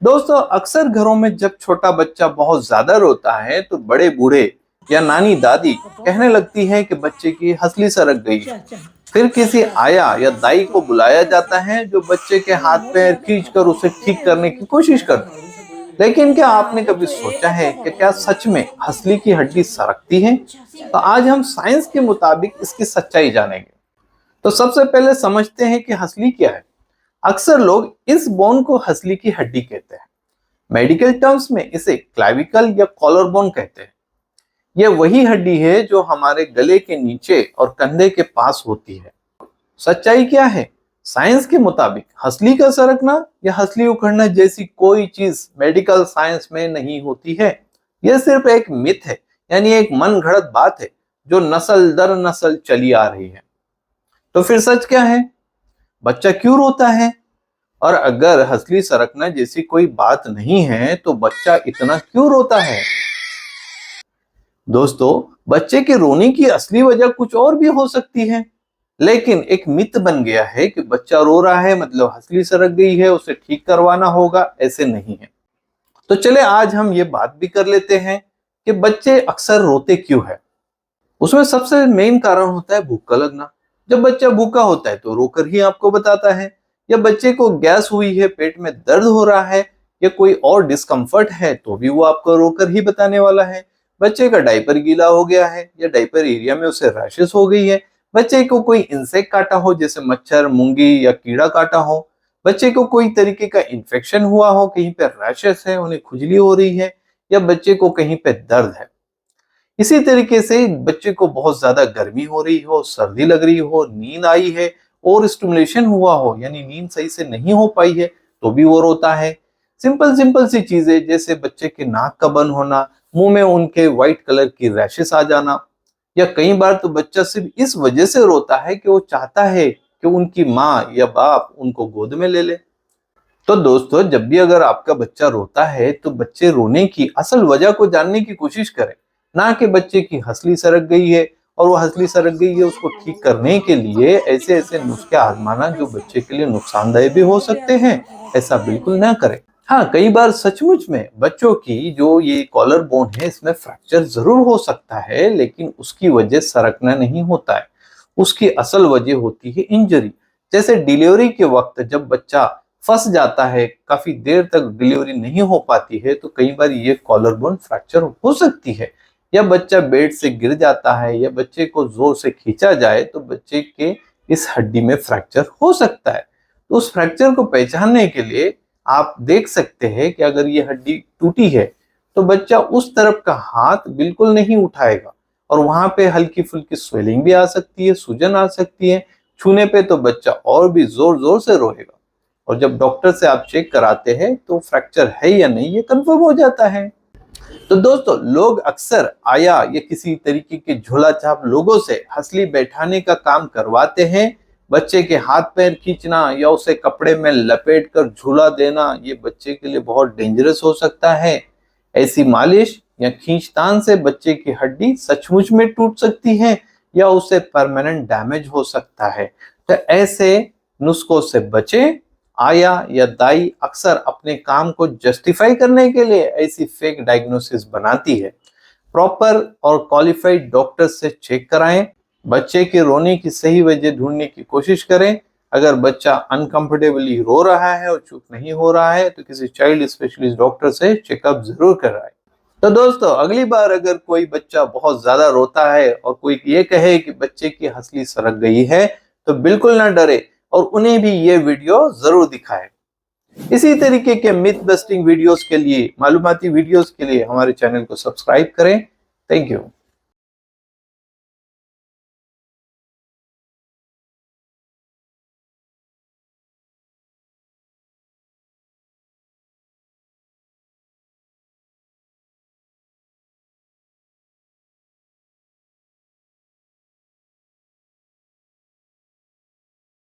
दोस्तों, अक्सर घरों में जब छोटा बच्चा बहुत ज्यादा रोता है तो बड़े बूढ़े या नानी दादी कहने लगती है कि बच्चे की हंसली सरक गई है। फिर किसी आया या दाई को बुलाया जाता है जो बच्चे के हाथ पैर खींचकर उसे ठीक करने की कोशिश करते हैं। लेकिन क्या आपने कभी सोचा है कि क्या सच में हंसली की हड्डी सरकती है? तो आज हम साइंस के मुताबिक इसकी सच्चाई जानेंगे। तो सबसे पहले समझते हैं कि हंसली क्या है। अक्सर लोग इस बोन को हंसली की हड्डी कहते हैं। मेडिकल टर्म्स में इसे क्लाविकल या कॉलर बोन कहते हैं। यह वही हड्डी है जो हमारे गले के नीचे और कंधे के पास होती है। सच्चाई क्या है? साइंस के मुताबिक हंसली का सरकना या हंसली उखड़ना जैसी कोई चीज मेडिकल साइंस में नहीं होती है। यह सिर्फ एक मिथ है, यानी एक मन घड़त बात है जो नस्ल दर नस्ल चली आ रही है। तो फिर सच क्या है? बच्चा क्यों रोता है? और अगर हंसली सरकना जैसी कोई बात नहीं है तो बच्चा इतना क्यों रोता है? दोस्तों, बच्चे के रोने की असली वजह कुछ और भी हो सकती है, लेकिन एक मिथ बन गया है कि बच्चा रो रहा है मतलब हंसली सरक गई है, उसे ठीक करवाना होगा। ऐसे नहीं है। तो चले आज हम ये बात भी कर लेते हैं कि बच्चे अक्सर रोते क्यों है। उसमें सबसे मेन कारण होता है भूख का लगना। जब बच्चा भूखा होता है तो रोकर ही आपको बताता है। या बच्चे को गैस हुई है, पेट में दर्द हो रहा है या कोई और डिस्कम्फर्ट है तो भी वो आपको रोकर ही बताने वाला है। बच्चे का डायपर गीला हो गया है या डायपर एरिया में उसे रैशेस हो गई है। बच्चे को कोई इंसेक्ट काटा हो, जैसे मच्छर, मूंगी या कीड़ा काटा हो। बच्चे को कोई तरीके का इन्फेक्शन हुआ हो, कहीं पे रैशेस है, उन्हें खुजली हो रही है या बच्चे को कहीं पे दर्द है। इसी तरीके से बच्चे को बहुत ज्यादा गर्मी हो रही हो, सर्दी लग रही हो, नींद आई है और स्टिमुलेशन हुआ हो, यानी नींद सही से नहीं हो पाई है तो भी वो रोता है। सिंपल सिंपल सी चीजें जैसे बच्चे के नाक का बंद होना, मुंह में उनके व्हाइट कलर की रैशेस आ जाना, या कई बार तो बच्चा सिर्फ इस वजह से रोता है कि वो चाहता है कि उनकी माँ या बाप उनको गोद में ले ले। तो दोस्तों, जब भी अगर आपका बच्चा रोता है तो बच्चे रोने की असल वजह को जानने की कोशिश करें, ना कि बच्चे की हंसली सरक गई है और वो हंसली सरक गई है उसको ठीक करने के लिए ऐसे ऐसे नुस्खे आजमाना जो बच्चे के लिए नुकसानदायी भी हो सकते हैं। ऐसा बिल्कुल ना करें। हाँ, कई बार सचमुच में बच्चों की जो ये कॉलर बोन है इसमें फ्रैक्चर जरूर हो सकता है, लेकिन उसकी वजह सरकना नहीं होता है। उसकी असल वजह होती है इंजरी। जैसे डिलीवरी के वक्त जब बच्चा फंस जाता है, काफी देर तक डिलीवरी नहीं हो पाती है, तो कई बार ये कॉलर बोन फ्रैक्चर हो सकती है। या बच्चा बेड से गिर जाता है या बच्चे को जोर से खींचा जाए तो बच्चे के इस हड्डी में फ्रैक्चर हो सकता है। तो उस फ्रैक्चर को पहचानने के लिए आप देख सकते हैं कि अगर ये हड्डी टूटी है तो बच्चा उस तरफ का हाथ बिल्कुल नहीं उठाएगा और वहां पे हल्की फुल्की स्वेलिंग भी आ सकती है, सूजन आ सकती है। छूने पे तो बच्चा और भी जोर जोर से रोएगा और जब डॉक्टर से आप चेक कराते हैं तो फ्रैक्चर है या नहीं ये कंफर्म हो जाता है। तो दोस्तों, लोग अक्सर आया या किसी तरीके के झोला छाप लोगों से हंसली बैठाने का काम करवाते हैं। बच्चे के हाथ पैर खींचना या उसे कपड़े में लपेट कर झूला देना ये बच्चे के लिए बहुत डेंजरस हो सकता है। ऐसी मालिश या खींचतान से बच्चे की हड्डी सचमुच में टूट सकती है या उसे परमानेंट डैमेज हो सकता है। तो ऐसे नुस्खों से बचें। आया या दाई अक्सर अपने काम को जस्टिफाई करने के लिए ऐसी फेक डायग्नोसिस बनाती है। प्रॉपर और क्वालिफाइड डॉक्टर से चेक कराएं। बच्चे के रोने की सही वजह ढूंढने की कोशिश करें। अगर बच्चा अनकंफर्टेबली रो रहा है और चुप नहीं हो रहा है तो किसी चाइल्ड स्पेशलिस्ट डॉक्टर से चेकअप जरूर कराएं। तो दोस्तों, अगली बार अगर कोई बच्चा बहुत ज्यादा रोता है और कोई ये कहे कि बच्चे की हंसली सरक गई है तो बिल्कुल ना डरे और उन्हें भी ये वीडियो जरूर दिखाएं। इसी तरीके के मिथ बस्टिंग वीडियोस के लिए, मालूमाती वीडियोस के लिए हमारे चैनल को सब्सक्राइब करें। Thank you.